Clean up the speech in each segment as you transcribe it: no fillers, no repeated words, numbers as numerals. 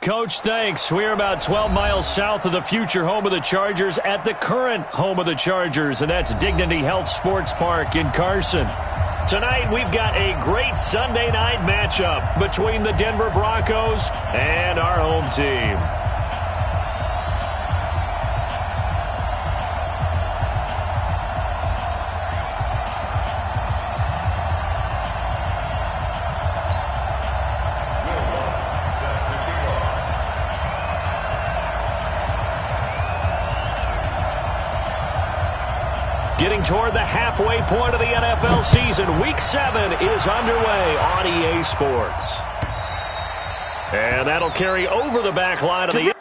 Coach, thanks. We're about 12 miles south of the future home of the Chargers at the current home of the Chargers, and that's Dignity Health Sports Park in Carson. Tonight, we've got a great Sunday night matchup between the Denver Broncos and our home team. Getting toward the halfway point of the NFL season, Week 7 is underway on EA Sports. And that'll carry over the back line of the end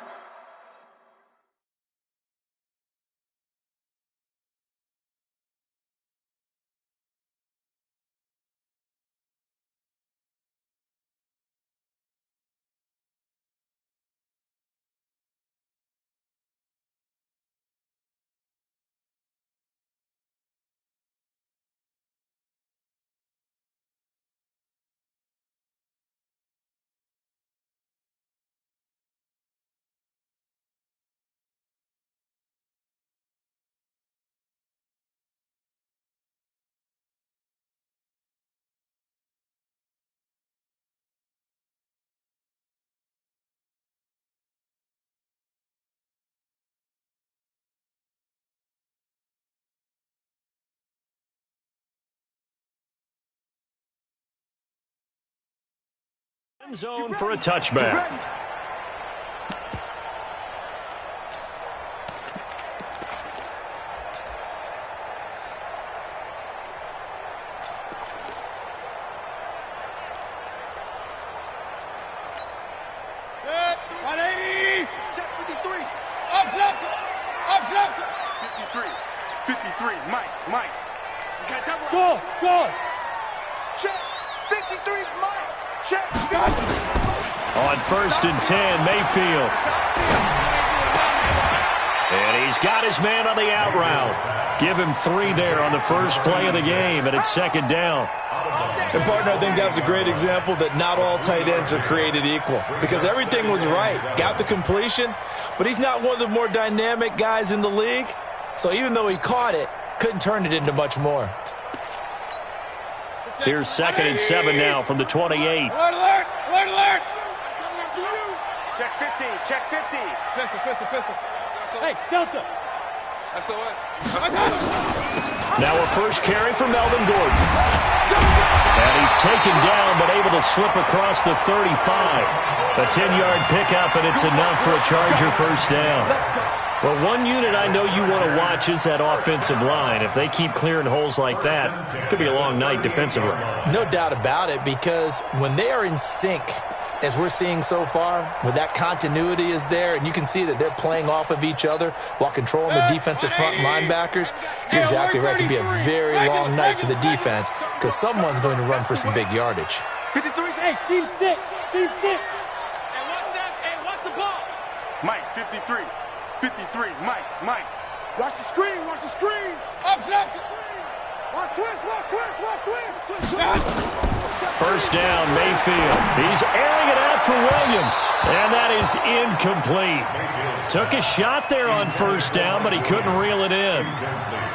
zone for a touchback. On 1st and 10, Mayfield. And he's got his man on the out route. Give him 3 there on the first play of the game, and it's 2nd down. And, partner, I think that was a great example that not all tight ends are created equal because everything was right. Got the completion, but he's not one of the more dynamic guys in the league. So even though he caught it, couldn't turn it into much more. Here's 2nd and 7 now from the 28. Alert, alert, alert, alert. Check 50, check 50. Pistol. Hey, Delta. SOS. Now a first carry for Melvin Gordon. And he's taken down but able to slip across the 35. A 10-yard pickup, and it's enough for a Charger first down. Well, one unit I know you want to watch is that offensive line. If they keep clearing holes like that, it could be a long night defensively. No doubt about it, because when they are in sync, as we're seeing so far, when that continuity is there, and you can see that they're playing off of each other while controlling the defensive front linebackers, you're exactly right. It could be a very long night for the defense because someone's going to run for some big yardage. 53, hey, seam 6. Hey, watch that. Hey, watch the ball. Mike, 53. 53, Mike. Watch the screen. Up, left. Watch twist. First down, Mayfield. He's airing it out for Williams. And that is incomplete. Took a shot there on first down, but he couldn't reel it in.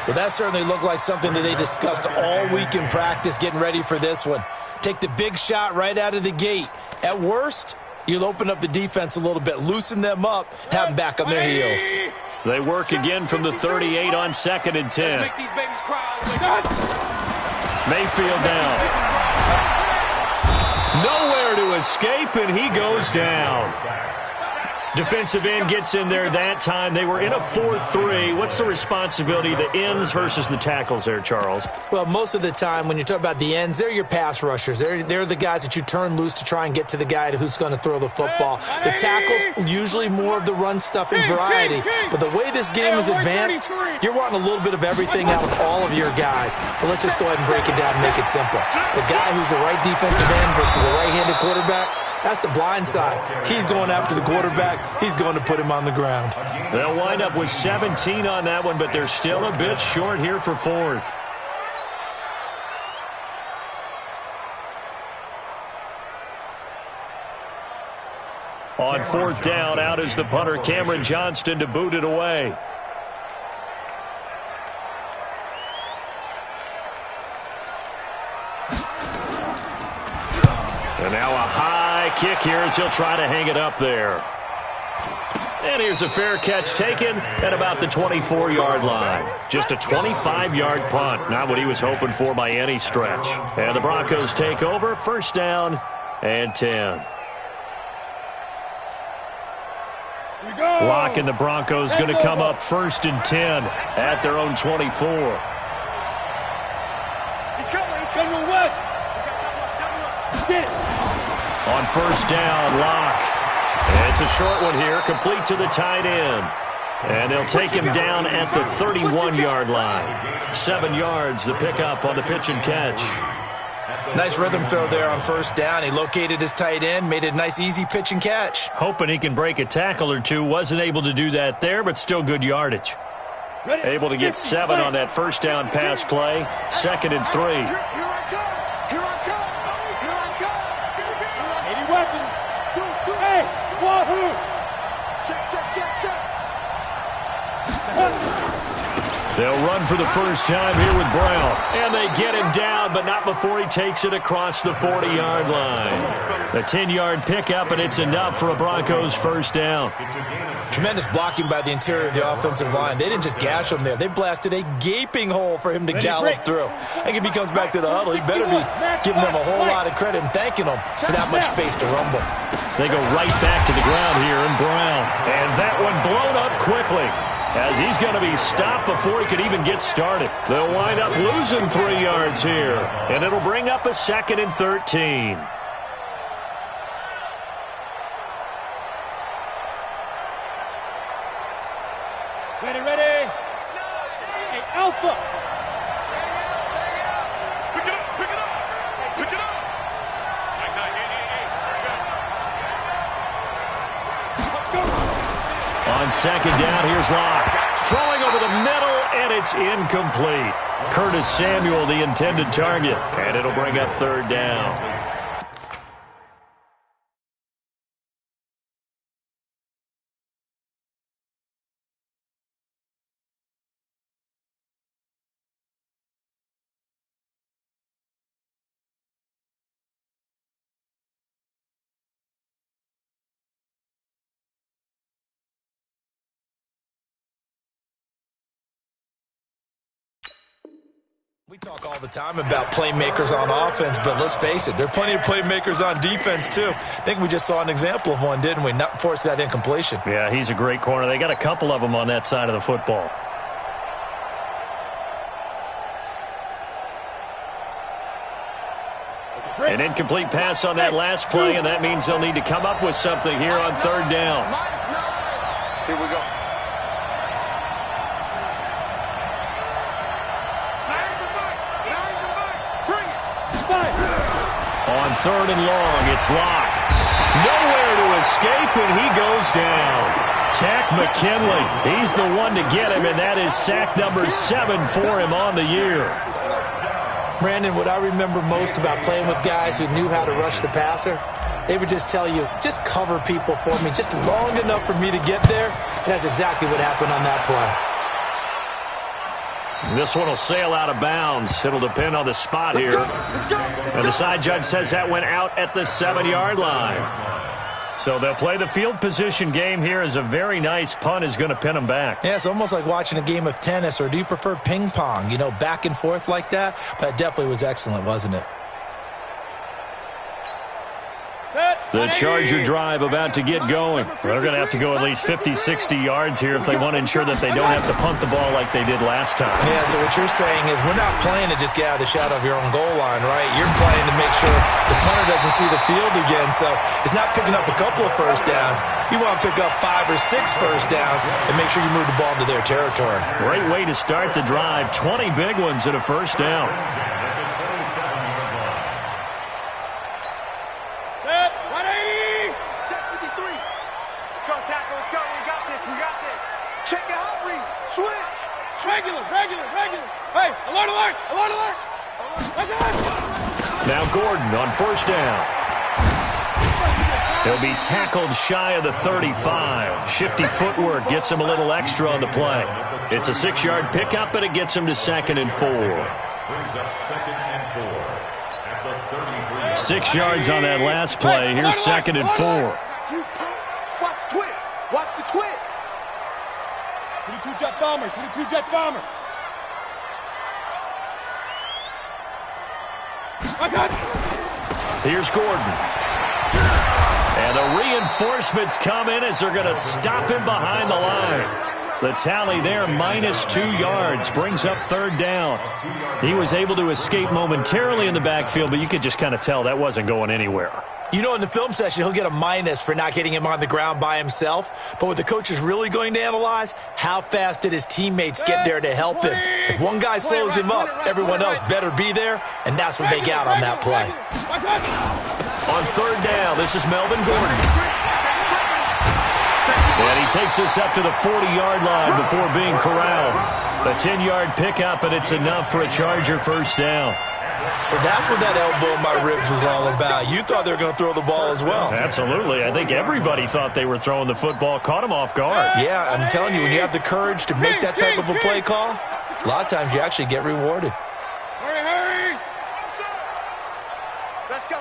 Well, that certainly looked like something that they discussed all week in practice getting ready for this one. Take the big shot right out of the gate. At worst, you'll open up the defense a little bit, loosen them up, have them back on their heels. They work again from the 38 on 2nd and 10. Make these babies cry. Mayfield down. Nowhere to escape, and he goes down. Defensive end gets in there that time. They were in a 4-3. What's the responsibility of the ends versus the tackles there, Charles? Well, most of the time when you talk about the ends, they're your pass rushers. They're the guys that you turn loose to try and get to the guy who's going to throw the football. The tackles, usually more of the run-stuffing variety. But the way this game is advanced, you're wanting a little bit of everything out of all of your guys. But let's just go ahead and break it down and make it simple. The guy who's the right defensive end versus a right-handed quarterback, that's the blind side. He's going after the quarterback. He's going to put him on the ground. They'll wind up with 17 on that one, but they're still a bit short here for 4th. On fourth down, out is the punter, Cameron Johnston, to boot it away. And now a high kick here as he'll try to hang it up there. And here's a fair catch taken at about the 24-yard line. Just a 25-yard punt. Not what he was hoping for by any stretch. And the Broncos take over. First down and 10. Locke and the Broncos going to come up first and 10 at their own 24. He's coming west. Get it. On first down, Locke. It's a short one here, complete to the tight end. And they'll take him down at the 31-yard line. 7 yards, the pickup on the pitch and catch. Nice rhythm throw there on first down. He located his tight end, made it a nice, easy pitch and catch. Hoping he can break a tackle or two. Wasn't able to do that there, but still good yardage. Able to get 7 on that first down pass play. 2nd and 3. Here I come. Here I come. Here I come. Any weapon. Hey, wahoo. Check. They'll run for the first time here with Brown. And they get him down, but not before he takes it across the 40-yard line. The 10-yard pickup, and it's enough for a Broncos first down. Tremendous blocking by the interior of the offensive line. They didn't just gash him there. They blasted a gaping hole for him to gallop through. I think if he comes back to the huddle, he better be giving them a whole lot of credit and thanking them for that much space to rumble. They go right back to the ground here in Brown. And that one blown up quickly, as he's going to be stopped before he could even get started. They'll wind up losing 3 yards here, and it'll bring up a 2nd and 13. Ready. Hey, Alpha. Pick it up. On second down, here's Locke. Throwing over the middle, and it's incomplete. Curtis Samuel, the intended target, and it'll bring up 3rd down. We talk all the time about playmakers on offense, but let's face it, there are plenty of playmakers on defense, too. I think we just saw an example of one, didn't we? Not force that incompletion. Yeah, he's a great corner. They got a couple of them on that side of the football. An incomplete pass on that last play, and that means they'll need to come up with something here on 3rd down. Here we go. On 3rd and long, it's Locke. Nowhere to escape, and he goes down. Tack McKinley, he's the one to get him, and that is sack number 7 for him on the year. Brandon, what I remember most about playing with guys who knew how to rush the passer, they would just tell you, just cover people for me, just long enough for me to get there. And that's exactly what happened on that play. This one will sail out of bounds. It'll depend on the spot here. And the side judge says that went out at the 7-yard line. So they'll play the field position game here as a very nice punt is going to pin them back. Yeah, it's almost like watching a game of tennis, or do you prefer ping pong? You know, back and forth like that? That definitely was excellent, wasn't it? The Charger drive about to get going. They're going to have to go at least 50, 60 yards here if they want to ensure that they don't have to punt the ball like they did last time. Yeah, so what you're saying is we're not playing to just get out of the shadow of your own goal line, right? You're playing to make sure the punter doesn't see the field again. So it's not picking up a couple of first downs. You want to pick up 5 or 6 first downs and make sure you move the ball into their territory. Great way to start the drive. 20 big ones at a first down. Regular. Hey, alert. Now Gordon on first down. He'll be tackled shy of the 35. Shifty footwork gets him a little extra on the play. It's a 6-yard pickup, but it gets him to 2nd and 4. 6 yards on that last play. Here's 2nd and 4. Watch the twist. Watch the twist. 22 jet bomber. 22 jet bomber. Here's Gordon. And the reinforcements come in as they're going to stop him behind the line. The tally there, -2 yards, brings up 3rd down. He was able to escape momentarily in the backfield, but you could just kind of tell that wasn't going anywhere. You know, in the film session, he'll get a minus for not getting him on the ground by himself. But what the coach is really going to analyze, how fast did his teammates get there to help him? If one guy slows him up, everyone else better be there, and that's what they got on that play. On 3rd down, this is Melvin Gordon. And he takes us up to the 40-yard line before being corralled. A 10-yard pickup, and it's enough for a Charger 1st down. So that's what that elbow in my ribs was all about. You thought they were going to throw the ball as well. Absolutely. I think everybody thought they were throwing the football, caught him off guard. Yeah, I'm telling you, when you have the courage to make that type of a play call, a lot of times you actually get rewarded. Hurry. Let's go.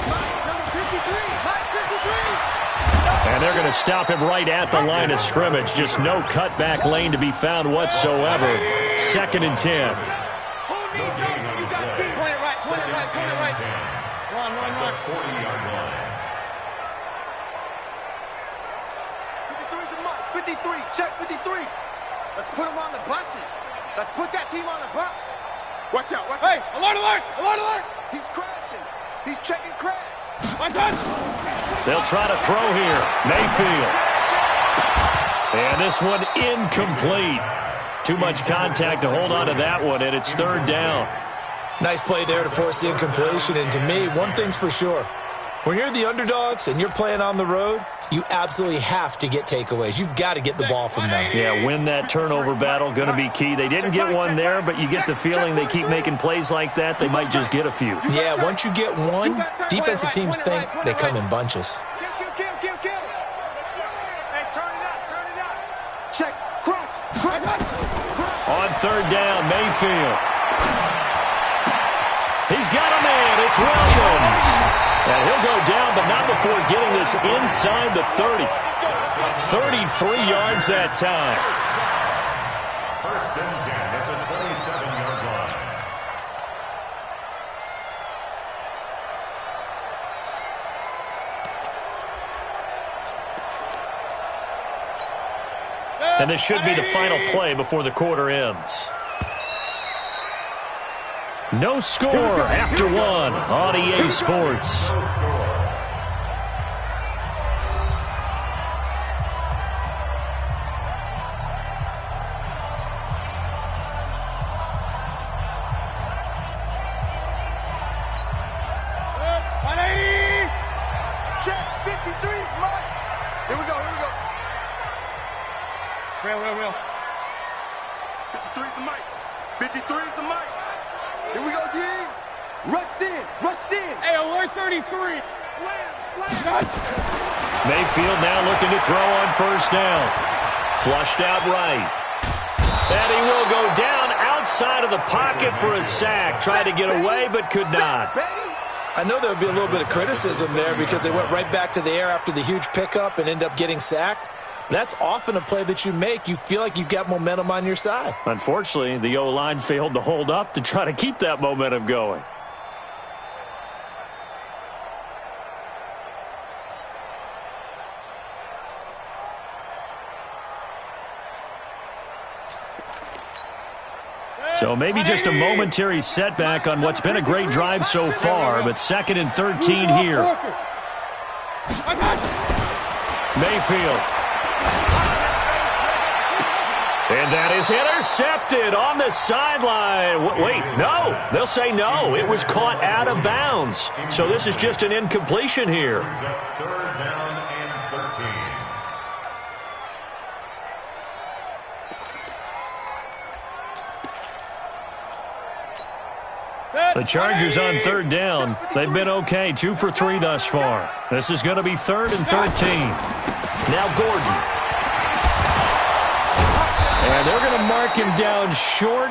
Mike, number 53. Mike, 53. And they're going to stop him right at the line of scrimmage. Just no cutback lane to be found whatsoever. 2nd and 10. Point it right. Run. 40-yard line. 53's the Mike. 53. Check 53. Let's put him on the buses. Let's put that team on the bus. Watch out. Hey, alert. He's crashing. He's checking crash. They'll try to throw here. Mayfield. And this one incomplete. Too much contact to hold on to that one, and it's 3rd down. Nice play there to force the incompletion. And to me, one thing's for sure. When you're the underdogs and you're playing on the road, you absolutely have to get takeaways. You've got to get the ball from them. Yeah, win that turnover battle, going to be key. They didn't get one there, but you get the feeling they keep making plays like that, they might just get a few. Yeah, once you get one, defensive teams think they come in bunches. Kill. Hey, turn it out. Check. Crunch. On 3rd down, Mayfield. He's got a man. It's Williams. And he'll go down, but not before getting this inside the 30. 33 yards that time. 1st and 10 at the 27-yard line. And this should be the final play before the quarter ends. No score after 1 on EA Sports. Check. 53. Mike. Here we go. Real. 53's the Mike. 53's the Mike. Here we go, D. Rush in. Hey, alert 33. Slam. Mayfield now looking to throw on 1st down. Flushed out right. And he will go down outside of the pocket for a sack. Tried to get away, but could not. I know there would be a little bit of criticism there because they went right back to the air after the huge pickup and end up getting sacked. That's often a play that you make. You feel like you've got momentum on your side. Unfortunately, the O-line failed to hold up to try to keep that momentum going. So maybe just a momentary setback on what's been a great drive so far, but 2nd and 13 here. Mayfield. And that is intercepted on the sideline. Wait, no. They'll say no. It was caught out of bounds. So this is just an incompletion here. 3rd down and 13. The Chargers on third down. They've been okay, 2 for 3 thus far. This is going to be 3rd and 13. Now Gordon. And they're going to mark him down short,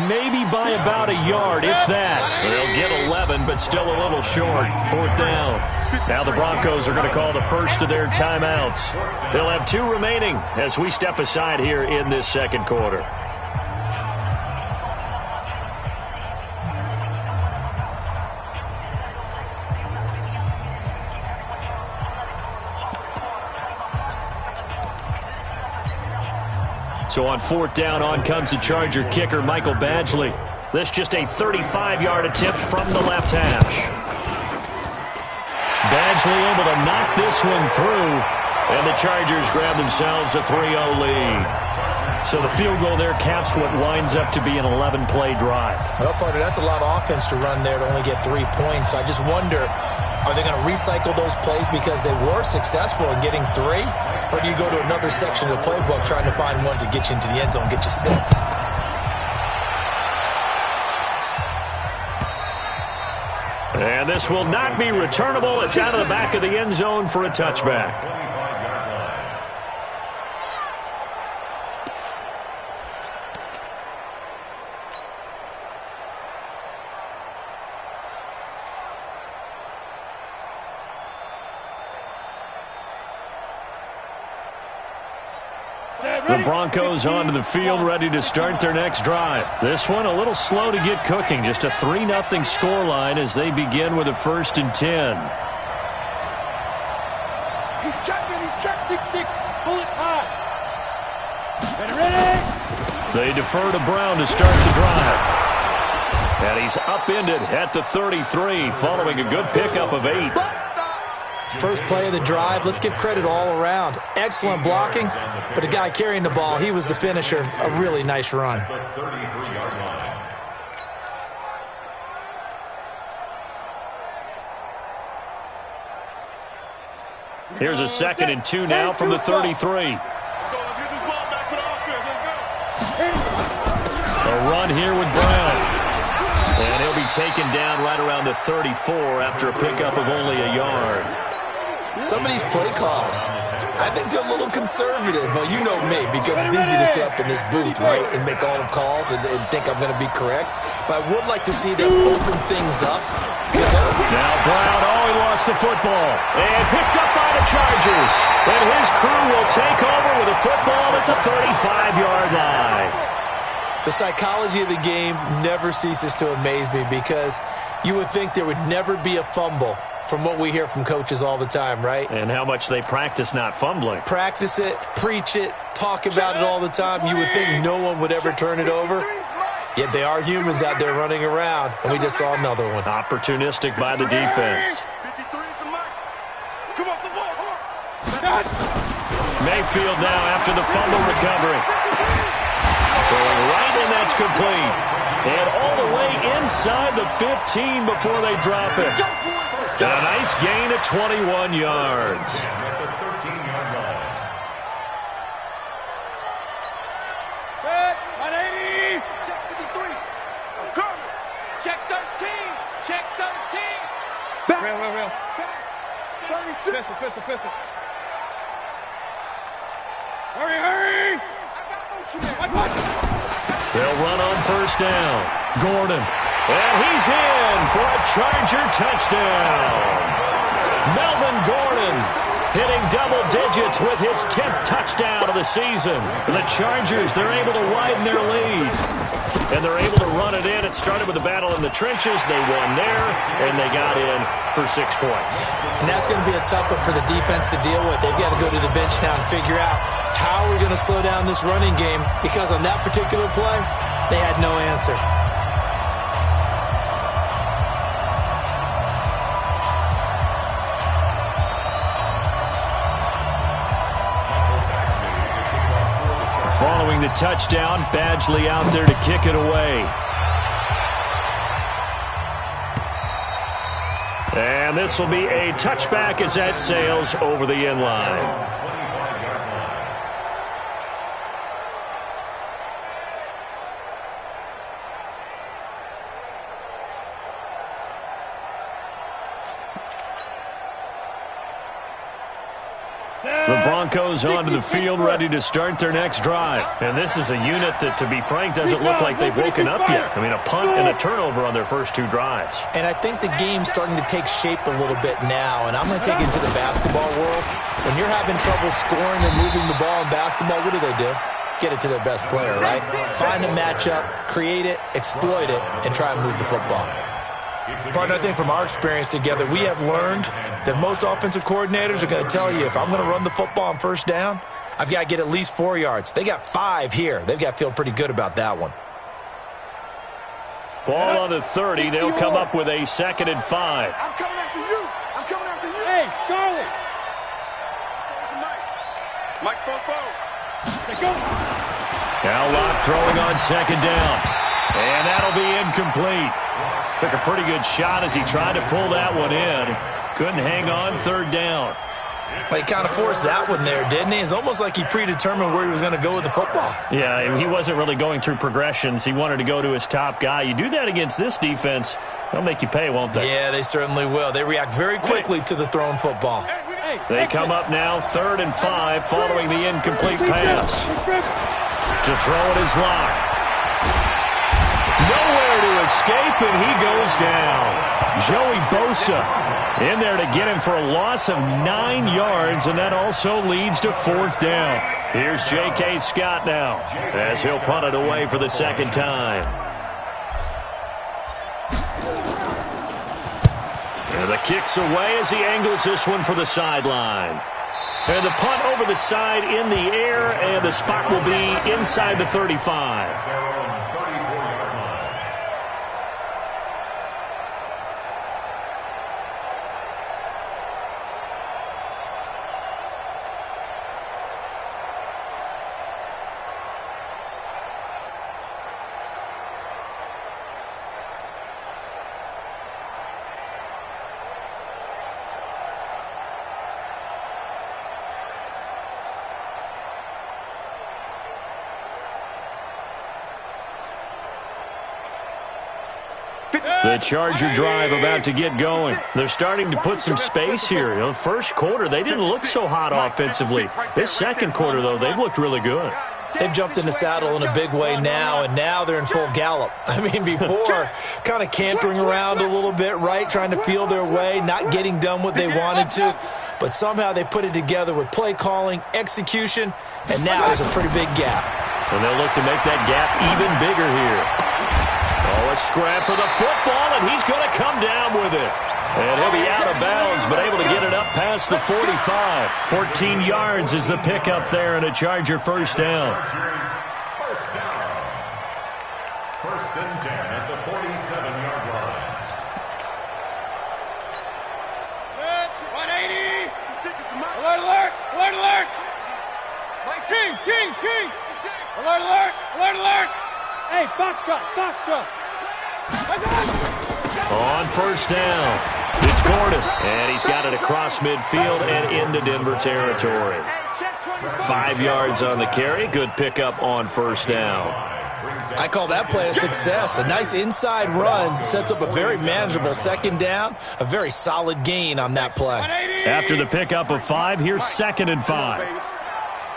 maybe by about a yard, if that. They'll get 11, but still a little short. 4th down. Now the Broncos are going to call the first of their timeouts. They'll have 2 remaining as we step aside here in this second quarter. So on 4th down, on comes the Charger kicker, Michael Badgley. This just a 35-yard attempt from the left hash. Badgley able to knock this one through, and the Chargers grab themselves a 3-0 lead. So the field goal there caps what winds up to be an 11-play drive. Well, partner, that's a lot of offense to run there to only get 3 points. So I just wonder, are they going to recycle those plays because they were successful in getting 3? Or do you go to another section of the playbook trying to find ones that get you into the end zone, get you 6? And this will not be returnable. It's out of the back of the end zone for a touchback. The Broncos onto the field, ready to start their next drive. This one a little slow to get cooking. Just a 3-0 scoreline as they begin with a 1st and 10. He's checking. He's check 6-6. Pull it high. Ready? They defer to Brown to start the drive. And he's upended at the 33 following a good pickup of 8. First play of the drive, let's give credit all around. Excellent blocking, but the guy carrying the ball, he was the finisher. A really nice run. Here's a 2nd and 2 now from the 33. Let's get this ball back for the offense. Let's go. A run here with Brown. And he'll be taken down right around the 34 after a pickup of only a yard. Some of these play calls, I think they're a little conservative, but you know me, because it's easy to sit up in this booth, right, and make all the calls and think I'm going to be correct. But I would like to see them open things up. Now Brown, he lost the football. And picked up by the Chargers. And his crew will take over with a football at the 35-yard line. The psychology of the game never ceases to amaze me because you would think there would never be a fumble from what we hear from coaches all the time, right? And how much they practice not fumbling. Practice it, preach it, talk about it all the time. You would think no one would ever turn it over. Yet they are humans out there running around, and we just saw another one. Opportunistic by the defense. Mayfield now after the fumble recovery. Throwing right, and that's complete. And all the way inside the 15 before they drop it. And a nice gain at 21 yards. Check 53. Check 13. Check 13. Back. Real. Back. 36. Pistol. Hurry. I got motion. They'll run on 1st down. Gordon. And he's in for a Charger touchdown. Melvin Gordon hitting double digits with his 10th touchdown of the season. The Chargers, they're able to widen their lead. And they're able to run it in. It started with a battle in the trenches. They won there, and they got in for 6 points. And that's going to be a tough one for the defense to deal with. They've got to go to the bench now and figure out how we're going to slow down this running game, because on that particular play, they had no answer. Following the touchdown, Badgley out there to kick it away. And this will be a touchback as that sails over the end line. The Broncos onto the field, ready to start their next drive. And this is a unit that, to be frank, doesn't look like they've woken up yet. I mean, a punt and a turnover on their first 2 drives. And I think the game's starting to take shape a little bit now. And I'm going to take it into the basketball world. When you're having trouble scoring and moving the ball in basketball, what do? Get it to their best player, right? Find a matchup, create it, exploit it, and try and move the football. Partner, I think from our experience together, we have learned that most offensive coordinators are going to tell you, if I'm going to run the football on first down, I've got to get at least 4 yards. They got 5 here. They've got to feel pretty good about that one. Ball on the 30. They'll come up with a 2nd and 5. I'm coming after you. I'm coming after you. Hey, Charlie. Mike's both. Now Locke throwing on 2nd down. And that'll be incomplete. Took a pretty good shot as he tried to pull that one in. Couldn't hang on 3rd down. Well, he kind of forced that one there, didn't he? It's almost like he predetermined where he was going to go with the football. Yeah, he wasn't really going through progressions. He wanted to go to his top guy. You do that against this defense, they'll make you pay, won't they? Yeah, they certainly will. They react very quickly to the thrown football. They come up now 3rd and 5 following the incomplete pass. To throw it is Locke. Nowhere to escape, and he goes down. Joey Bosa in there to get him for a loss of 9 yards, and that also leads to 4th down. Here's J.K. Scott now as he'll punt it away for the 2nd time. And the kick's away as he angles this one for the sideline. And the punt over the side in the air, and the spot will be inside the 35. The Charger drive about to get going. They're starting to put some space here. You know, first quarter, they didn't look so hot offensively. This second quarter, though, they've looked really good. They've jumped in the saddle in a big way now, and now they're in full gallop. I mean, before, kind of cantering around a little bit, right, trying to feel their way, not getting done what they wanted to. But somehow they put it together with play calling, execution, and now there's a pretty big gap. And they'll look to make that gap even bigger here. Oh, a scrap for the football, and he's going to come down with it. And he'll be out of bounds, but able to get it up past the 45. 14 yards is the pickup there, and a Charger 1st down. First down. 1st and 10 at the 47-yard line. 180. Alert, alert, alert, alert. King. Alert, alert, alert, alert. Hey, foxtrot. On 1st down, it's Gordon, and he's got it across midfield and into Denver territory. 5 yards on the carry, good pickup on 1st down. I call that play a success. A nice inside run sets up a very manageable 2nd down, a very solid gain on that play. After the pickup of 5, here's 2nd and 5.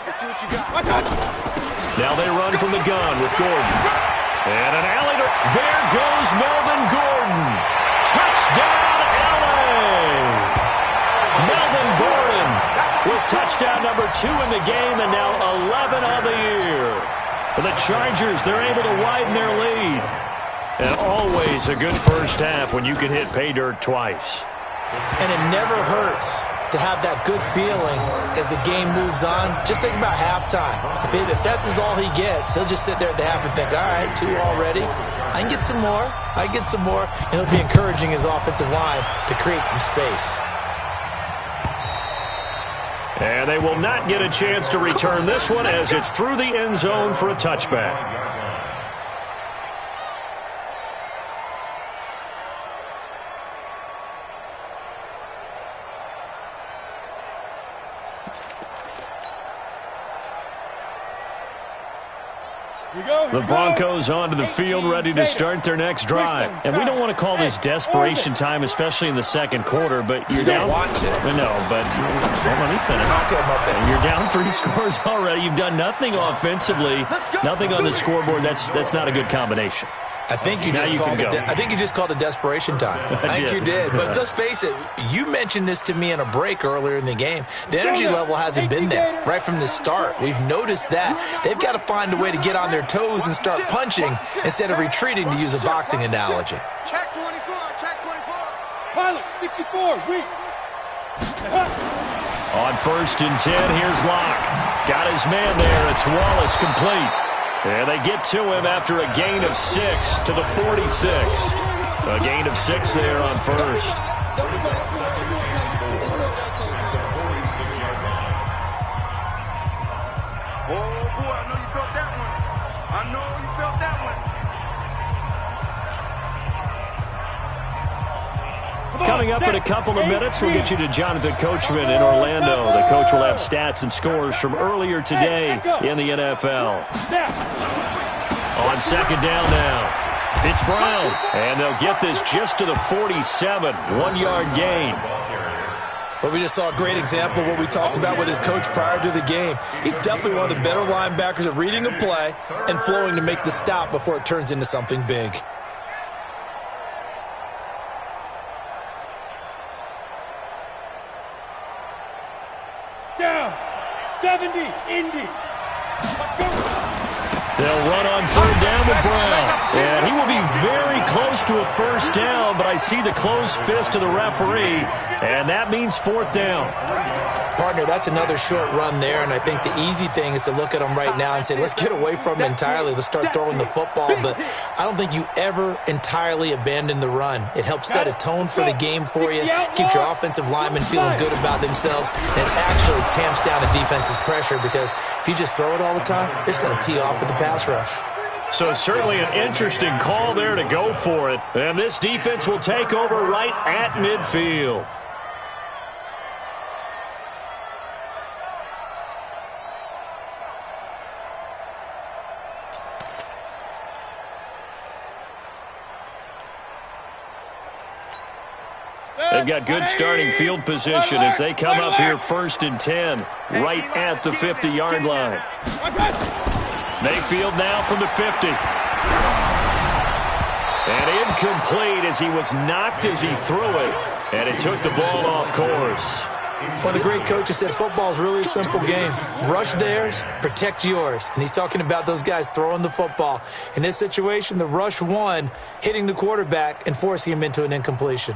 Let's see what you got. Now they run from the gun with Gordon. And an alley. There goes Melvin Gordon. Touchdown, LA! Melvin Gordon with touchdown number 2 in the game, and now 11 on the year. For the Chargers, they're able to widen their lead. And always a good first half when you can hit pay dirt twice. And it never hurts to have that good feeling as the game moves on. Just think about halftime. If that's all he gets, he'll just sit there at the half and think, all right, 2 already. I can get some more. And he'll be encouraging his offensive line to create some space. And they will not get a chance to return this one as it's through the end zone for a touchback. The Broncos onto the field, ready to start their next drive. And we don't want to call this desperation time, especially in the second quarter, but you're down. You don't want to. No, but let me finish. Okay, my bad. You're down 3 scores already. You've done nothing offensively, nothing on the scoreboard. That's not a good combination. I think you just called it desperation time. I think you did. But let's face it, you mentioned this to me in a break earlier in the game. The energy level hasn't been there right from the start. We've noticed that. They've got to find a way to get on their toes and start punching instead of retreating, to use a boxing analogy. Check 24, check 24. Pilot, 64, weak. On 1st and 10, here's Locke. Got his man there. It's Wallace complete. And they get to him after a gain of 6 to the 46. A gain of 6 there on 1st. Oh, boy, I know you felt that one. I know you felt that one. Coming up in a couple of minutes, we'll get you to Jonathan Coachman in Orlando. The coach will have stats and scores from earlier today in the NFL. On 2nd down now, it's Brown. And they'll get this just to the 47, 1-yard gain. But we just saw a great example of what we talked about with his coach prior to the game. He's definitely one of the better linebackers at reading a play and flowing to make the stop before it turns into something big. Down. 70, Indy. They'll run on 3rd down with Brown. And he will be very close to a 1st down, but I see the closed fist of the referee, and that means 4th down. Partner, that's another short run there, and I think the easy thing is to look at him right now and say, let's get away from him entirely. Let's start throwing the football. But I don't think you ever entirely abandon the run. It helps set a tone for the game for you, keeps your offensive linemen feeling good about themselves, and it actually tamps down the defense's pressure, because if you just throw it all the time, it's going to tee off with the pass rush. So certainly an interesting call there to go for it. And this defense will take over right at midfield. They've got good starting field position as they come up here 1st and 10, right at the 50-yard line. Mayfield now from the 50. And incomplete as he was knocked as he threw it, and it took the ball off course. One of the great coaches said football is really a simple game. Rush theirs, protect yours. And he's talking about those guys throwing the football. In this situation, the rush won, hitting the quarterback and forcing him into an incompletion.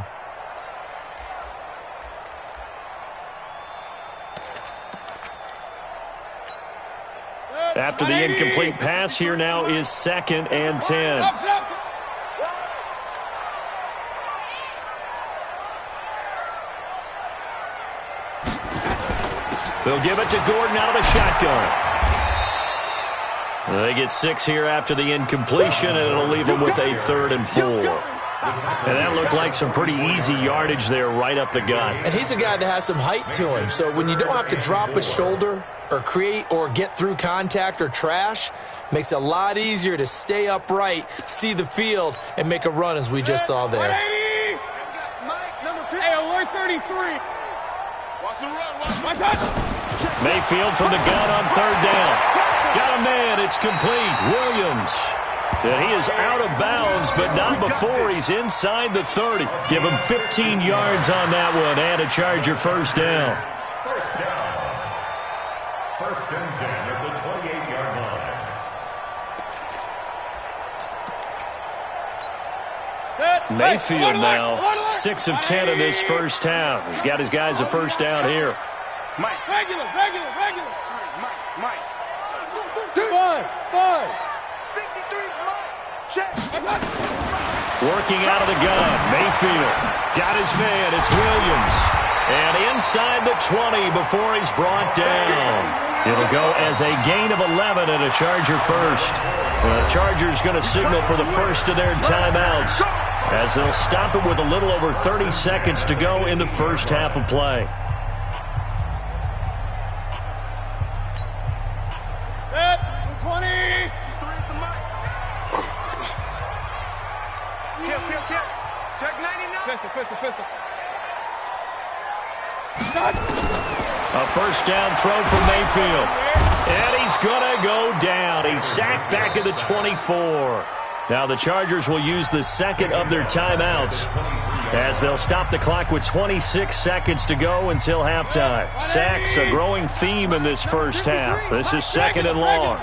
After the incomplete pass, here now is 2nd and 10. They'll give it to Gordon out of the shotgun. They get 6 here after the incompletion, and it'll leave them with a 3rd and 4. And that looked like some pretty easy yardage there right up the gut. And he's a guy that has some height to him, so when you don't have to drop a shoulder or create or get through contact or trash, makes it a lot easier to stay upright, see the field, and make a run as we just saw there. Hey, alert 33. Watch the run, watch Mayfield from the gun on 3rd down. Got a man, it's complete. Williams. And he is out of bounds, but not before he's inside the 30. Give him 15 yards on that one and a Charger 1st down. 1st down. 1st and 10 at the 28-yard line. Mayfield now 6 of 10 in this 1st half. He's got his guys a 1st down here. Mike. Regular. Mike. 5. 53's Mike. Check. Working out of the gun, Mayfield. Got his man, it's Williams. And inside the 20 before he's brought down. It'll go as a gain of 11 and a Charger 1st. The Chargers going to signal for the first of their timeouts as they'll stop it with a little over 30 seconds to go in the 1st half of play. Set. 20. Kill. Check 99. Pistol. A first down throw for Mayfield. And he's going to go down. He's sacked back at the 24. Now the Chargers will use the second of their timeouts as they'll stop the clock with 26 seconds to go until halftime. Sacks, a growing theme in this first half. This is second and long.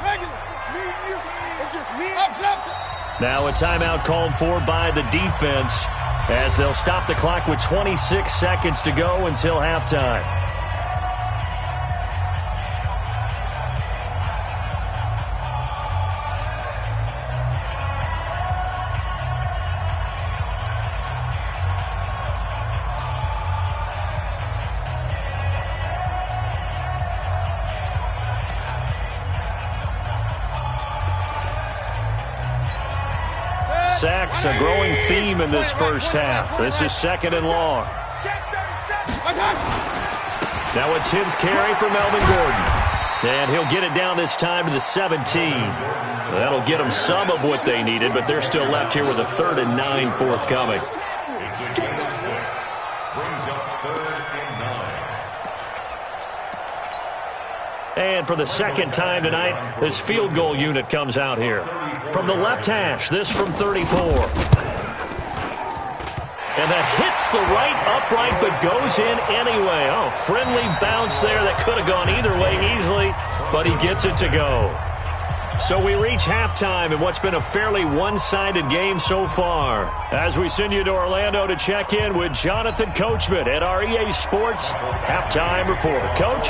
Now a timeout called for by the defense as they'll stop the clock with 26 seconds to go until halftime. Sacks, a growing theme in this first half. This is second and long. Now a 10th carry for Melvin Gordon. And he'll get it down this time to the 17. That'll get them some of what they needed, but they're still left here with a 3rd and 9 forthcoming. And for the second time tonight, this field goal unit comes out here. From the left hash, this from 34. And that hits the right upright but goes in anyway. Oh, friendly bounce there that could have gone either way easily, but he gets it to go. So we reach halftime in what's been a fairly one-sided game so far. As we send you to Orlando to check in with Jonathan Coachman at our EA Sports Halftime Report. Coach?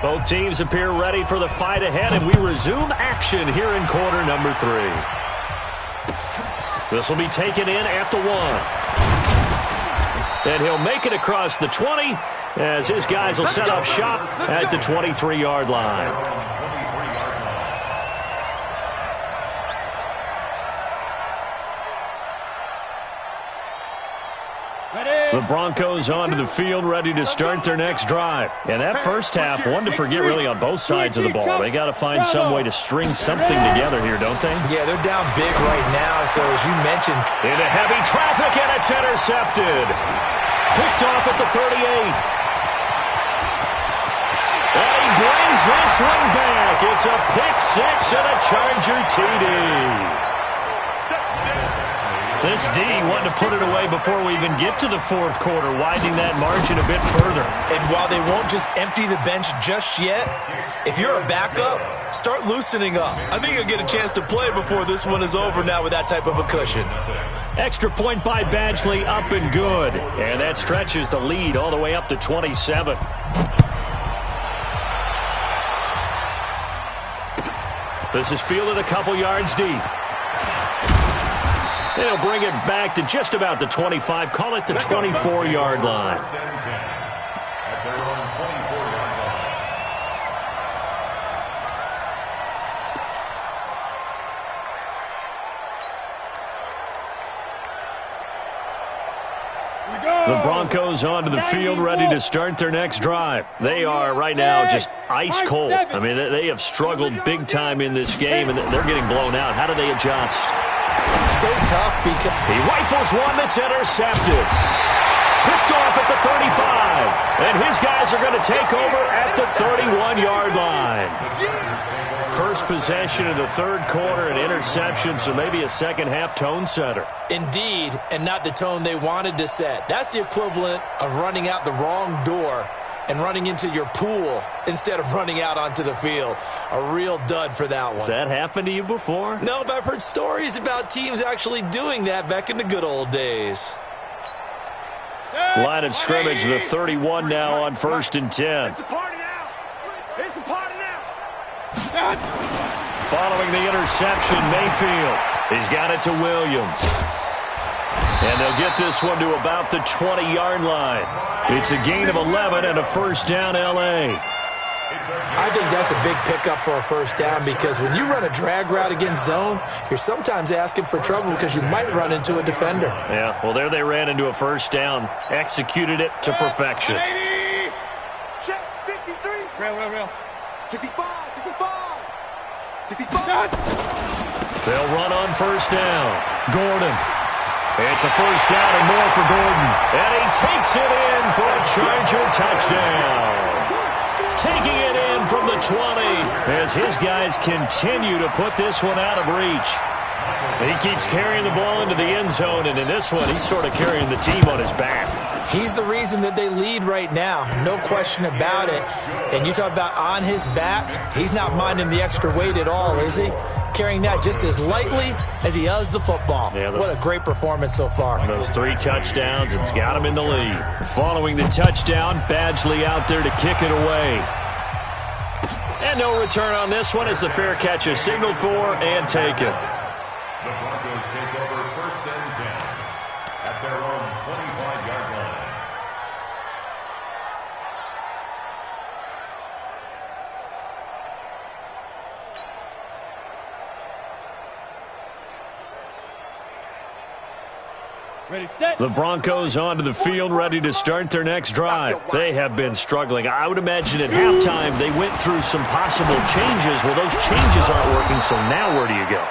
Both teams appear ready for the fight ahead, and we resume action here in quarter number 3. This will be taken in at the 1. And he'll make it across the 20 as his guys will set up shop at the 23-yard line. The Broncos onto the field, ready to start their next drive. And that first half, one to forget really on both sides of the ball. They got to find some way to string something together here, don't they? Yeah, they're down big right now, so as you mentioned. Into heavy traffic, and it's intercepted. Picked off at the 38. And he brings this one back. It's a pick six and a Charger TD. This D wanting to put it away before we even get to the fourth quarter, widening that margin a bit further. And while they won't just empty the bench just yet, if you're a backup, start loosening up. I think you'll get a chance to play before this one is over now with that type of a cushion. Extra point by Badgley, up and good. And that stretches the lead all the way up to 27. This is fielded a couple yards deep. They'll bring it back to just about the 25. Call it the 24-yard line. The Broncos onto the field, ready to start their next drive. They are right now just ice cold. I mean, they have struggled big time in this game, and they're getting blown out. How do they adjust? So tough because he rifles one that's intercepted. Picked off at the 35. And his guys are going to take over at the 31-yard line. First possession of the third quarter, an interception, so maybe a second-half tone setter. Indeed, and not the tone they wanted to set. That's the equivalent of running out the wrong door and running into your pool instead of running out onto the field. A real dud for that one. Has that happened to you before? No, but I've heard stories about teams actually doing that back in the good old days. Line of scrimmage, the 31 now on 1st and 10. It's a party now. It's a party now. Following the interception, Mayfield. He's got it to Williams. And they'll get this one to about the 20-yard line. It's a gain of 11 and a first down, L.A. I think that's a big pickup for a first down because when you run a drag route against zone, you're sometimes asking for trouble because you might run into a defender. Yeah, well, there they ran into a first down. Executed it to perfection. Check, 53. Real. 65, 65. They'll run on first down. Gordon. It's a first down and more for Gordon. And he takes it in for a Charger touchdown. Taking it in from the 20 as his guys continue to put this one out of reach. He keeps carrying the ball into the end zone, and in this one, he's sort of carrying the team on his back. He's the reason that they lead right now, no question about it. And you talk about on his back, he's not minding the extra weight at all, is he? Carrying that just as lightly as he does the football. Yeah, what a great performance so far. Those 3 touchdowns, it's got him in the lead. Following the touchdown, Badgley out there to kick it away. And no return on this one as the fair catch is signaled for and taken. The Broncos take over first and 10 at their own 25-yard line. Ready, set. The Broncos onto the field, ready to start their next drive. They have been struggling. I would imagine at halftime they went through some possible changes. Well, those changes aren't working, so now where do you go?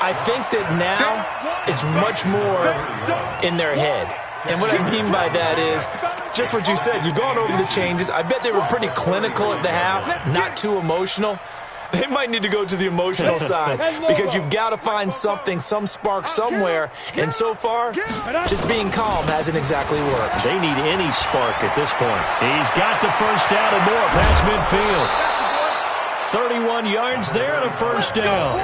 I think that now it's much more in their head. And what I mean by that is just what you said. You've gone over the changes. I bet they were pretty clinical at the half, not too emotional. They might need to go to the emotional side because you've got to find something, some spark somewhere. And so far, just being calm hasn't exactly worked. They need any spark at this point. He's got the first down and more past midfield. 31 yards there and a first down.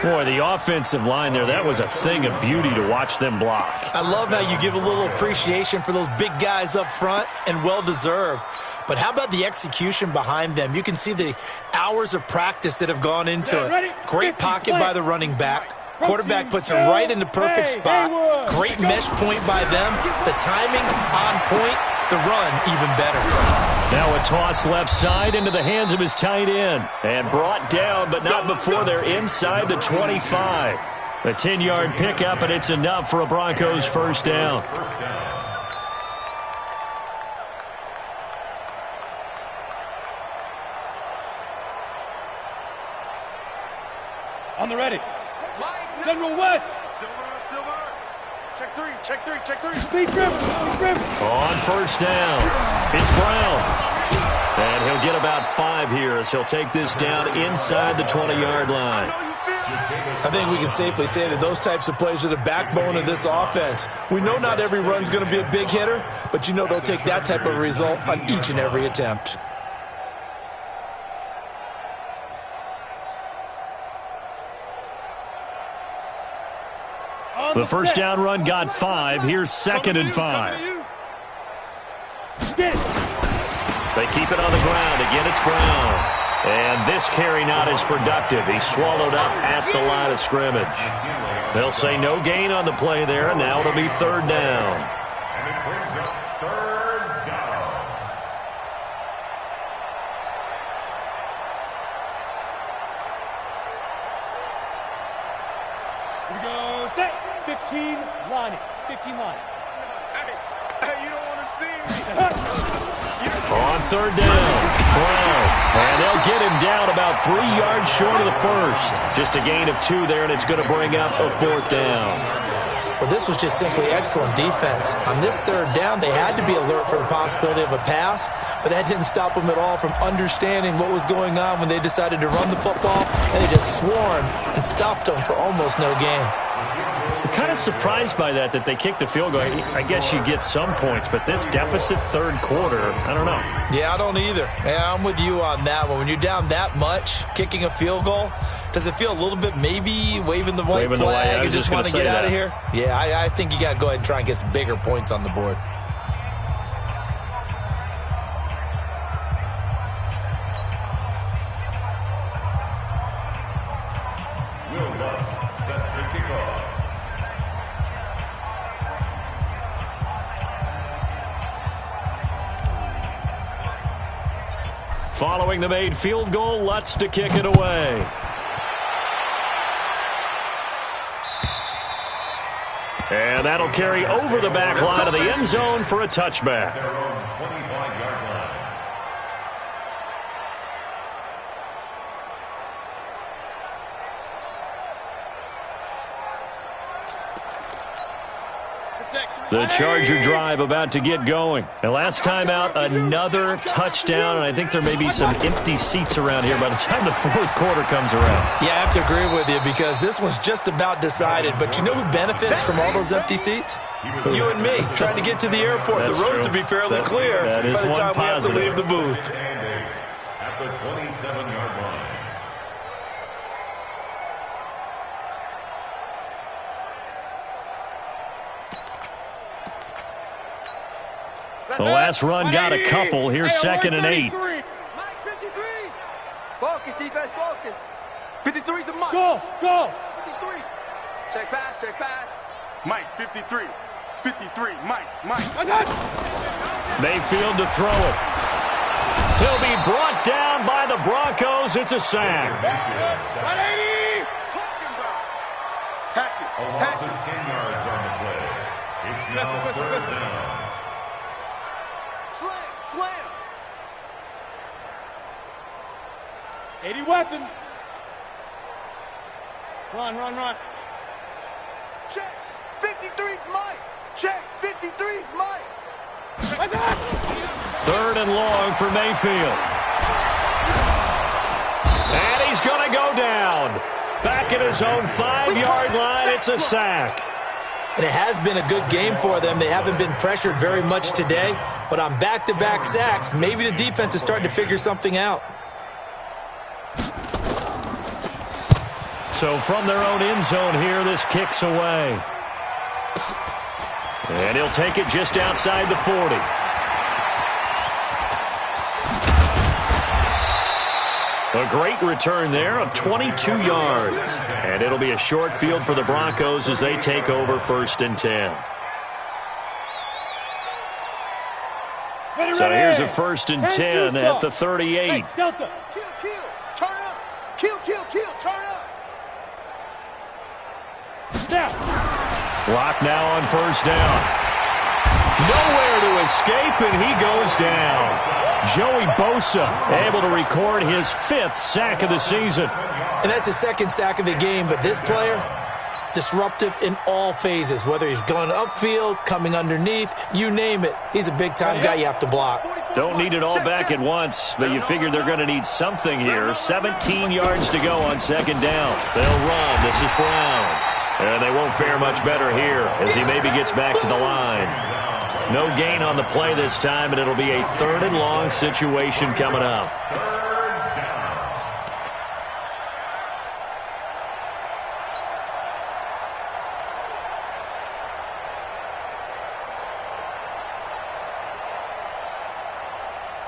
Boy, the offensive line there, that was a thing of beauty to watch them block. I love how you give a little appreciation for those big guys up front, and well-deserved. But how about the execution behind them? You can see the hours of practice that have gone into it. Great pocket by the running back. Quarterback puts it right in the perfect spot. Great mesh point by them. The timing on point. The run even better. Now a toss left side into the hands of his tight end. And brought down, but not before they're inside the 25. A 10-yard pickup, and it's enough for a Broncos first down. On the ready. General West. Silver. Check three. Speed driven. On first down, it's Brown. And he'll get about 5 here as he'll take this down inside the 20-yard line. I think we can safely say that those types of plays are the backbone of this offense. We know not every run's going to be a big hitter, but you know they'll take that type of result on each and every attempt. The first down run got 5. Here's 2nd and 5. They keep it on the ground. Again, it's Brown. And this carry not as productive. He's swallowed up at the line of scrimmage. They'll say no gain on the play there, and now it'll be 3rd down. And it brings up 3rd down. Here we go, set. 15 line. Hey, you don't want to see me. On 3rd down, Brown. And they'll get him down about 3 yards short of the first. Just a gain of 2 there, and it's going to bring up a 4th down. Well, this was just simply excellent defense. On this 3rd down, they had to be alert for the possibility of a pass, but that didn't stop them at all from understanding what was going on when they decided to run the football, and they just swarmed and stuffed them for almost no gain. I'm kind of surprised by that they kicked the field goal. I guess you get some points, but this deficit 3rd quarter, I don't know. Yeah, I don't either. Yeah, I'm with you on that one. When you're down that much, kicking a field goal, does it feel a little bit maybe waving the white flag and just want to get out of here? Yeah, I think you got to go ahead and try and get some bigger points on the board. Set to kick off. Following the made field goal, Lutz to kick it away. And that'll carry over the back line of the end zone for a touchback. Their own 25-yard line. The Charger drive about to get going. And last time out, another touchdown, and I think there may be some empty seats around here by the time the fourth quarter comes around. Yeah, I have to agree with you because this one's just about decided. But you know who benefits from all those empty seats? You and me, trying to get to the airport. That's the roads true. will be fairly clear by the time we have to leave the booth. At the 27-yard line. The last run got a couple. Here's 2nd and 8. Mike, 53. Focus, defense, focus. 53's the Mike. Go. 53. Check pass. Mike, 53. 53, Mike. Mayfield to throw it. He'll be brought down by the Broncos. It's a sack. 180. Talking about. Catch it. A loss of 10 yards on the play. It's now 3rd down. Slam. 80 weapon. Run. Check. 53's Mike. Check. 53's Mike. 3rd and long for Mayfield. And he's going to go down. Back at his own 5-yard line, it's a sack. And it has been a good game for them. They haven't been pressured very much today. But on back-to-back sacks, maybe the defense is starting to figure something out. So from their own end zone here, this kicks away. And he'll take it just outside the 40. A great return there of 22 yards. And it'll be a short field for the Broncos as they take over 1st and 10. So here's a 1st and 10 at the 38. Hey, Delta. Kill. Turn up. Kill. Turn up. Now. Clock now on 1st down. Nowhere to escape, and he goes down. Joey Bosa able to record his 5th sack of the season. And that's his 2nd sack of the game. But this player, disruptive in all phases, whether he's going upfield, coming underneath, you name it. He's a big-time guy you have to block. Don't need it all back at once, but you figure they're going to need something here. 17 yards to go on 2nd down. They'll run. This is Brown. And they won't fare much better here as he maybe gets back to the line. No gain on the play this time, and it'll be a 3rd and long situation coming up.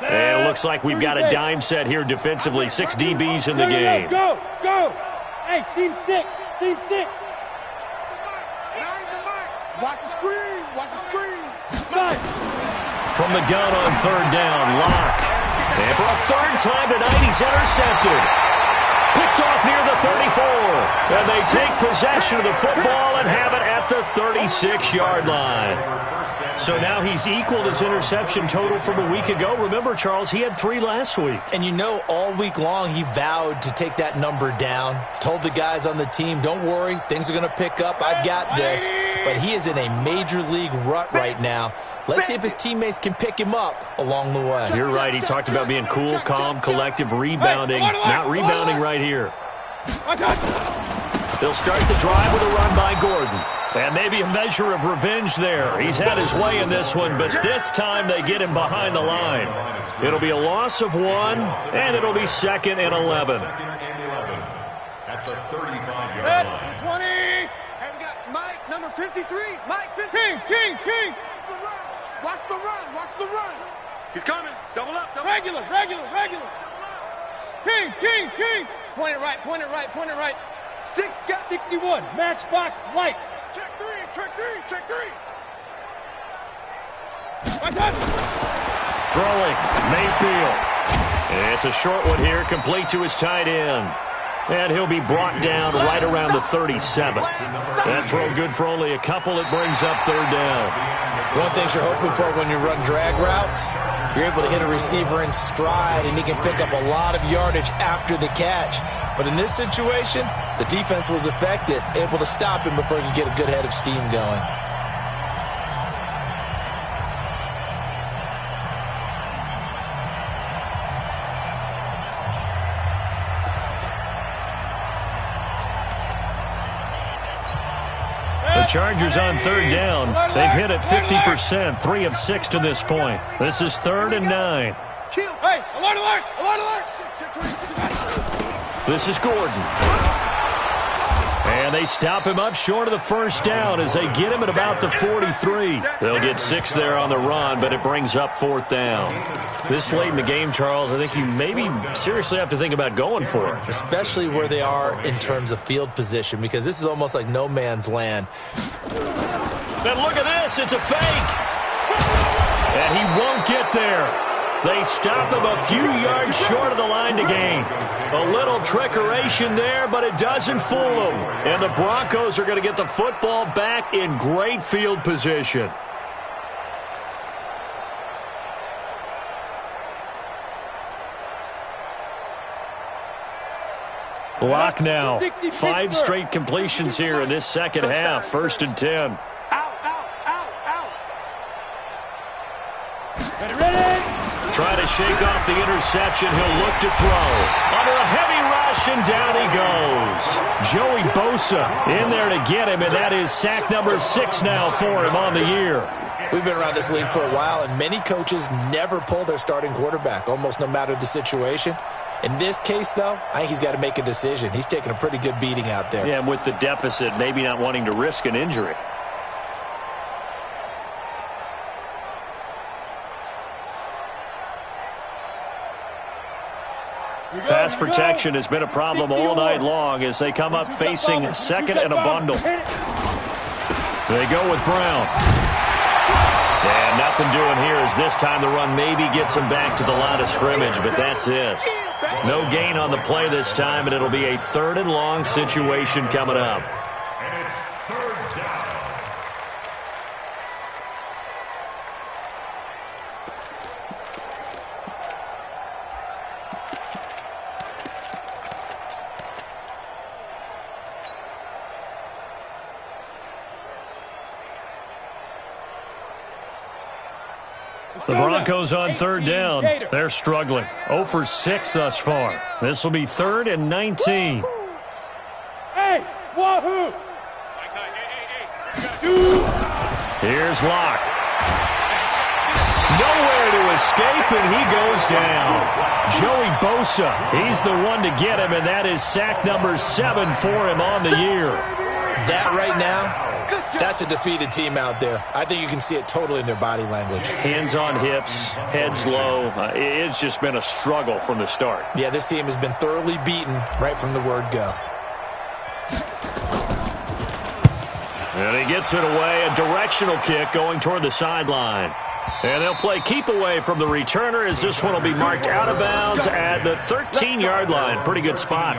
And it looks like we've got a dime set here defensively. 6 DBs in the game. Go. Hey, seam 6. Watch the screen. From the gun on 3rd down, Locke. And for a 3rd time tonight, he's intercepted. Picked off near the 34. And they take possession of the football and have it at the 36-yard line. So now he's equaled his interception total from a week ago. Remember, Charles, he had 3 last week. And you know, all week long, he vowed to take that number down. Told the guys on the team, don't worry, things are going to pick up. I've got this. But he is in a major league rut right now. Let's see if his teammates can pick him up along the way. You're right. He talked about being cool, calm, collective, rebounding. Not rebounding right here. They'll start the drive with a run by Gordon. And maybe a measure of revenge there. He's had his way in this one, but this time they get him behind the line. It'll be a loss of 1, and it'll be 2nd and 11. At the 35-yard line. 20. Hey, we got Mike, number 53. Mike, 53. Kings. Watch the run. He's coming. Double up. Regular. Double up. Kings. Point it right. 61. Matchbox lights. Check three. Throwing, Mayfield. It's a short one here, complete to his tight end. And he'll be brought down right around the 37. That throw good for only a couple. It brings up third down. One of the things you're hoping for when you run drag routes, you're able to hit a receiver in stride, and he can pick up a lot of yardage after the catch. But in this situation, the defense was effective, able to stop him before he could get a good head of steam going. The Chargers on third down. They've hit it 50%, 3 of 6 to this point. This is 3rd and 9. Hey, alert, alert, alert, alert. This is Gordon. And they stop him up short of the first down as they get him at about the 43. They'll get 6 there on the run, but it brings up 4th down. This late in the game, Charles, I think you maybe seriously have to think about going for it. Especially where they are in terms of field position, because this is almost like no man's land. And look at this, it's a fake. And he won't get there. They stop him a few yards short of the line to gain. A little trickeration there, but it doesn't fool them. And the Broncos are going to get the football back in great field position. Lock now. 5 straight completions here in this second half. 1st and 10. Out, out, out, out. Ready, ready. Try to shake off the interception. He'll look to throw. Under a heavy rush, and down he goes. Joey Bosa in there to get him, and that is sack number 6 now for him on the year. We've been around this league for a while, and many coaches never pull their starting quarterback, almost no matter the situation. In this case, though, I think he's got to make a decision. He's taking a pretty good beating out there. Yeah, and with the deficit, maybe not wanting to risk an injury. Pass protection has been a problem all night long as they come up facing 2nd and a bundle. They go with Brown. And nothing doing here as this time the run maybe gets him back to the line of scrimmage, but that's it. No gain on the play this time, and it'll be a 3rd and long situation coming up. And it's 3rd down. The Broncos on 3rd down. They're struggling. 0 for 6 thus far. This will be 3rd and 19. Hey, wahoo. Here's Locke. Nowhere to escape, and he goes down. Joey Bosa, he's the one to get him, and that is sack number 7 for him on the year. That right now, that's a defeated team out there. I think you can see it totally in their body language. Hands on hips, heads low. It's just been a struggle from the start. Yeah, this team has been thoroughly beaten right from the word go. And he gets it away, a directional kick going toward the sideline. And they'll play keep away from the returner as this one will be marked out of bounds at the 13-yard line. Pretty good spot.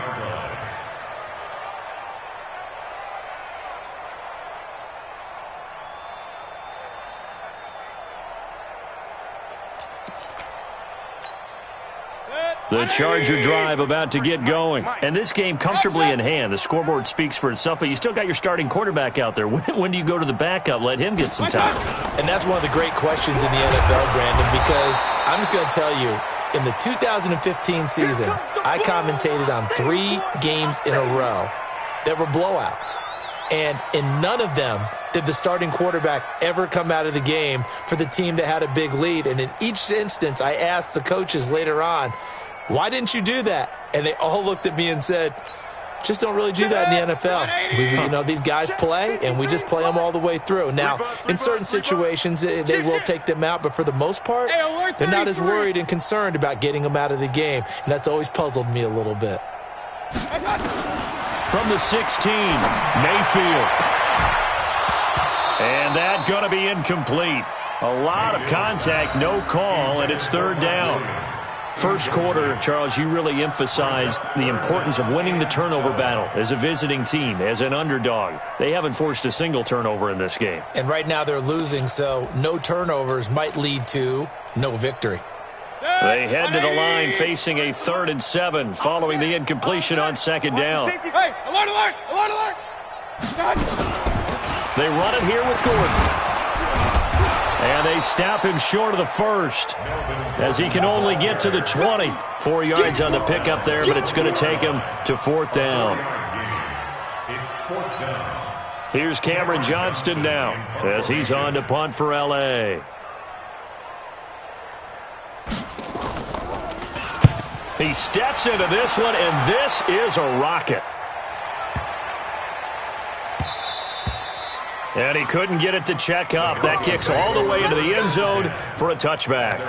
The Charger drive about to get going. And this game comfortably in hand. The scoreboard speaks for itself, but you still got your starting quarterback out there. When do you go to the backup? Let him get some time. And that's one of the great questions in the NFL, Brandon, because I'm just going to tell you, in the 2015 season, I commentated on 3 games in a row that were blowouts. And in none of them did the starting quarterback ever come out of the game for the team that had a big lead. And in each instance, I asked the coaches later on, why didn't you do that? And they all looked at me and said, just don't really do that in the NFL. These guys play, and we just play them all the way through. Now, in certain situations, they will take them out, but for the most part, they're not as worried and concerned about getting them out of the game, and that's always puzzled me a little bit. From the 16, Mayfield. And that going to be incomplete. A lot of contact, no call, and it's 3rd down. First quarter, Charles, you really emphasized the importance of winning the turnover battle as a visiting team, as an underdog. They haven't forced a single turnover in this game. And right now they're losing, so no turnovers might lead to no victory. They head to the line facing a 3rd and 7 following the incompletion on second down. Hey, alert, alert, alert, alert! They run it here with Gordon. And they stop him short of the first as he can only get to the 20. 4 yards on the pickup there, but it's going to take him to 4th down. Here's Cameron Johnston now as he's on to punt for L.A. He steps into this one, and this is a rocket. And he couldn't get it to check up. That kicks all the way into the end zone for a touchback.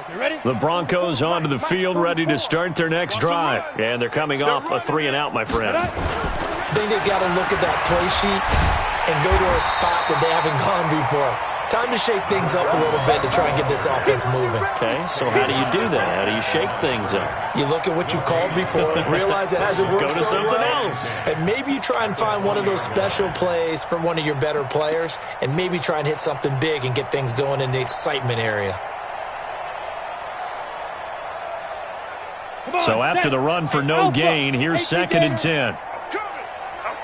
Okay, ready? The Broncos onto the field, ready to start their next drive. And they're coming off a 3-and-out, my friend. I think they've got to look at that play sheet and go to a spot that they haven't gone before. Time to shake things up a little bit to try and get this offense moving. Okay, so how do you do that? How do you shake things up? You look at what you called before, realize it hasn't worked Go to so something well, else. and maybe you try and find one of those special plays from one of your better players, and maybe try and hit something big and get things going in the excitement area. So after the run for no gain, here's 2nd and 10. I'm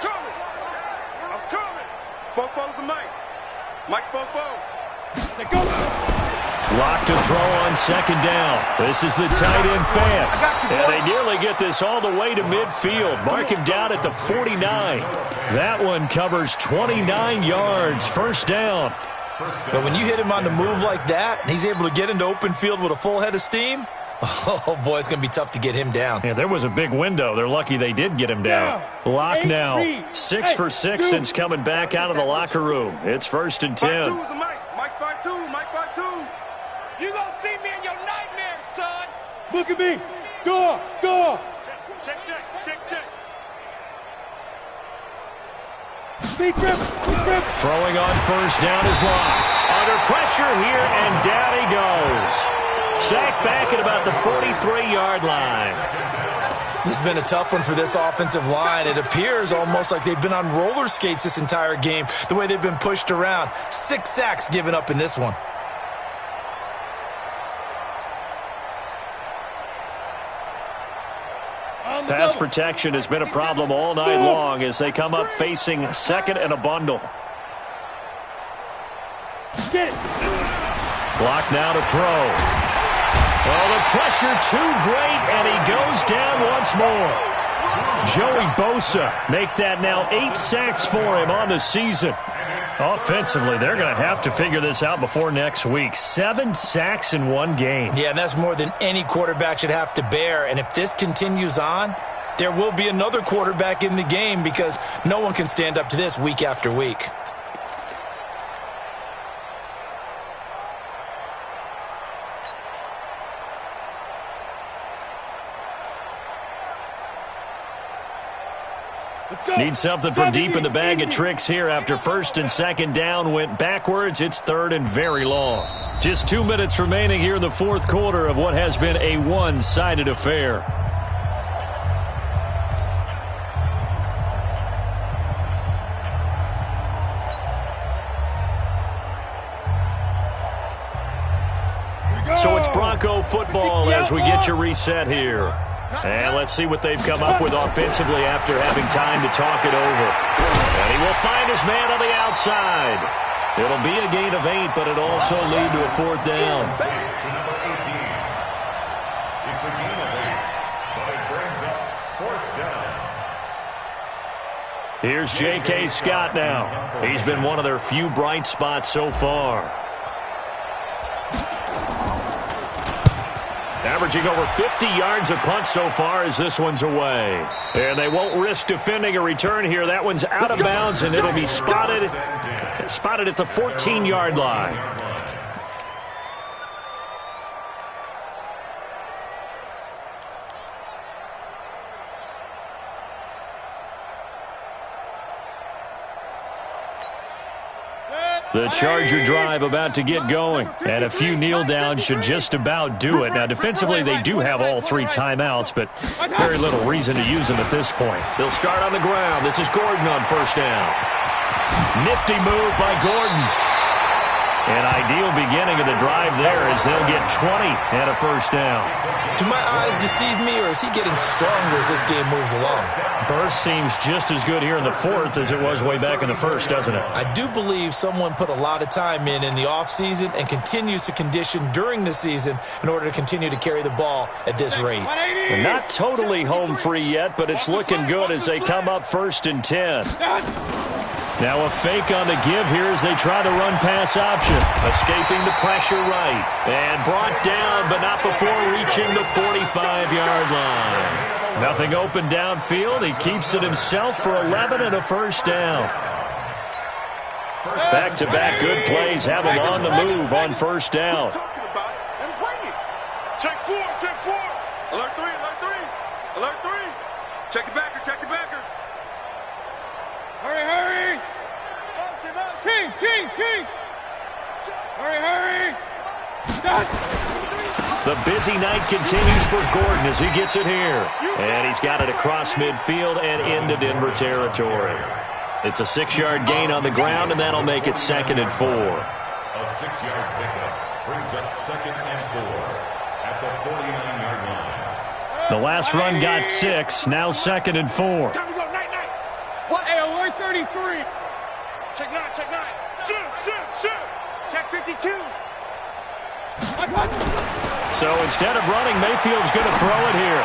coming. Fofo's the Mike. Mike's Fofo. Locked to throw on 2nd down. This is the tight end fan. And they nearly get this all the way to midfield. Mark him down at the 49. That one covers 29 yards. 1st down. But when you hit him on the move like that, and he's able to get into open field with a full head of steam, oh, boy, it's going to be tough to get him down. Yeah, there was a big window. They're lucky they did get him down. Lock now. 6 for 6 since coming back out of the locker room. It's 1st and 10. 5-2 is the Mike. Mike's 5-2. Mike 5-2. You gonna see me in your nightmares, son. Look at me. Door. Check. Big grip. Throwing on 1st down is Locke. Under pressure here, and down he goes. Sacked back at about the 43-yard line. This has been a tough one for this offensive line. It appears almost like they've been on roller skates this entire game, the way they've been pushed around. 6 sacks given up in this one. Pass protection has been a problem all night long as they come up facing 2nd and a bundle. Get it. Block now to throw. Oh, the pressure too great, and he goes down once more. Joey Bosa make that now 8 sacks for him on the season. Offensively, they're going to have to figure this out before next week. 7 sacks in one game. Yeah, and that's more than any quarterback should have to bear. And if this continues on, there will be another quarterback in the game because no one can stand up to this week after week. Need something from deep in the bag of tricks here after 1st and 2nd down went backwards. It's 3rd and very long. Just 2 minutes remaining here in the 4th quarter of what has been a one-sided affair. So it's Bronco football as we get your reset here. And let's see what they've come up with offensively after having time to talk it over. And he will find his man on the outside. It'll be a gain of 8, but it'll also lead to a 4th down. It's a gain of 8, but it brings up 4th down. Here's J.K. Scott now. He's been one of their few bright spots so far. Averaging over 50 yards a punt so far as this one's away. And they won't risk defending a return here. That one's out of bounds, and it'll be spotted at the 14-yard line. The Charger drive about to get going. And a few kneel downs should just about do it. Now, defensively, they do have all 3 timeouts, but very little reason to use them at this point. They'll start on the ground. This is Gordon on first down. Nifty move by Gordon. An ideal beginning of the drive there as they'll get 20 and a first down. Do my eyes deceive me, or is he getting stronger as this game moves along? Burst seems just as good here in the 4th as it was way back in the 1st, doesn't it? I do believe someone put a lot of time in the offseason and continues to condition during the season in order to continue to carry the ball at this rate. Well, not totally home free yet, but it's looking good as they come up 1st and 10. Now a fake on the give here as they try the run-pass option. Escaping the pressure right. And brought down, but not before reaching the 45-yard line. Nothing open downfield. He keeps it himself for 11 and a first down. Back-to-back good plays have him on the move on first down. Check 4, check 4. Alert 3, alert 3. Alert 3. Check the backer, check the backer. Hurry, hurry! Kings! Hurry! The busy night continues for Gordon as he gets it here. And he's got it across midfield and into Denver territory. It's a 6-yard gain on the ground, and that'll make it 2nd and 4. A 6-yard pickup brings up 2nd and 4 at the 49-yard line. The last run got 6, now 2nd and 4. Time to go, night. What? Hey, alert 33. Check 9. Shoot. Check 52. So instead of running, Mayfield's going to throw it here.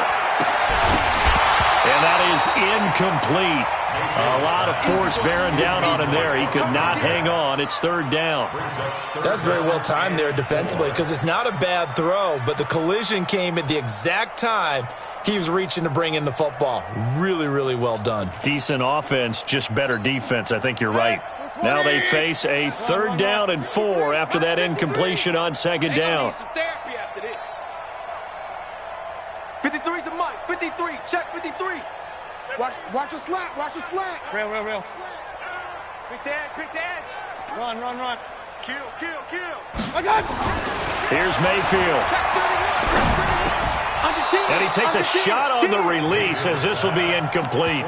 And that is incomplete. A lot of force bearing down on him there. He could not hang on. It's 3rd down. That's very well timed there defensively because it's not a bad throw, but the collision came at the exact time he was reaching to bring in the football. Really, really well done. Decent offense, just better defense. I think you're right. Now they face a 3rd down and 4 after that incompletion on 2nd down. 53's the mic. 53. Check 53. Watch the slant. Real. Quick the edge. Run. Kill. Here's Mayfield. And he takes a shot on the release as this will be incomplete.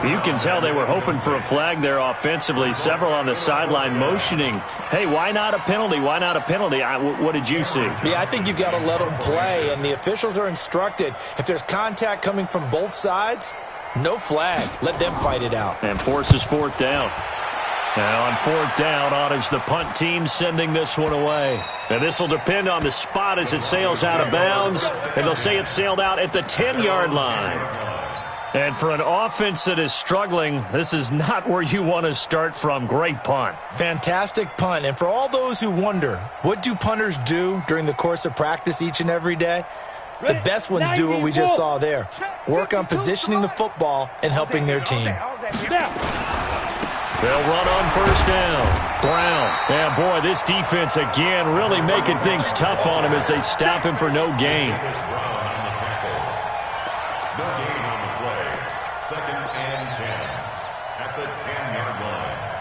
You can tell they were hoping for a flag there offensively. Several on the sideline motioning. Hey, why not a penalty? What did you see? Yeah, I think you've got to let them play, and the officials are instructed if there's contact coming from both sides, no flag. Let them fight it out. And forces 4th down. Now on 4th down, on is the punt team sending this one away. And this will depend on the spot as it sails out of bounds. And they'll say it sailed out at the 10-yard line. And for an offense that is struggling, this is not where you want to start from. Great punt. Fantastic punt. And for all those who wonder, what do punters do during the course of practice each and every day? The best ones do what we just saw there. Work on positioning the football and helping their team. They'll run on first down. Brown. And, boy, this defense again really making things tough on him as they stop him for no gain. No gain on the play. 2nd and 10 at the 10-yard line.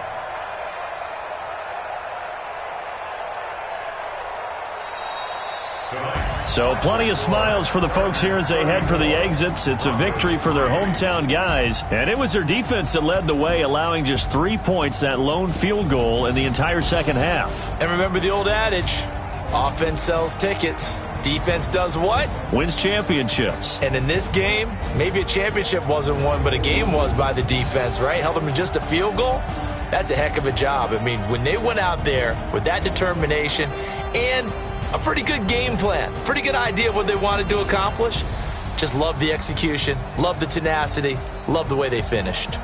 So plenty of smiles for the folks here as they head for the exits. It's a victory for their hometown guys. And it was their defense that led the way, allowing just 3 points, that lone field goal in the entire second half. And remember the old adage, offense sells tickets. Defense does what? Wins championships. And in this game, maybe a championship wasn't won, but a game was by the defense, right? Held them to just a field goal. That's a heck of a job. I mean, when they went out there with that determination and a pretty good game plan, pretty good idea of what they wanted to accomplish, just love the execution, love the tenacity, love the way they finished.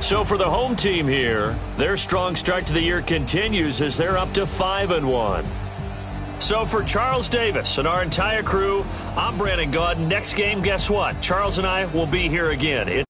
So for the home team here, their strong start to the year continues as they're up to 5-1. So for Charles Davis and our entire crew, I'm Brandon Gaudin. Next game, guess what? Charles and I will be here again.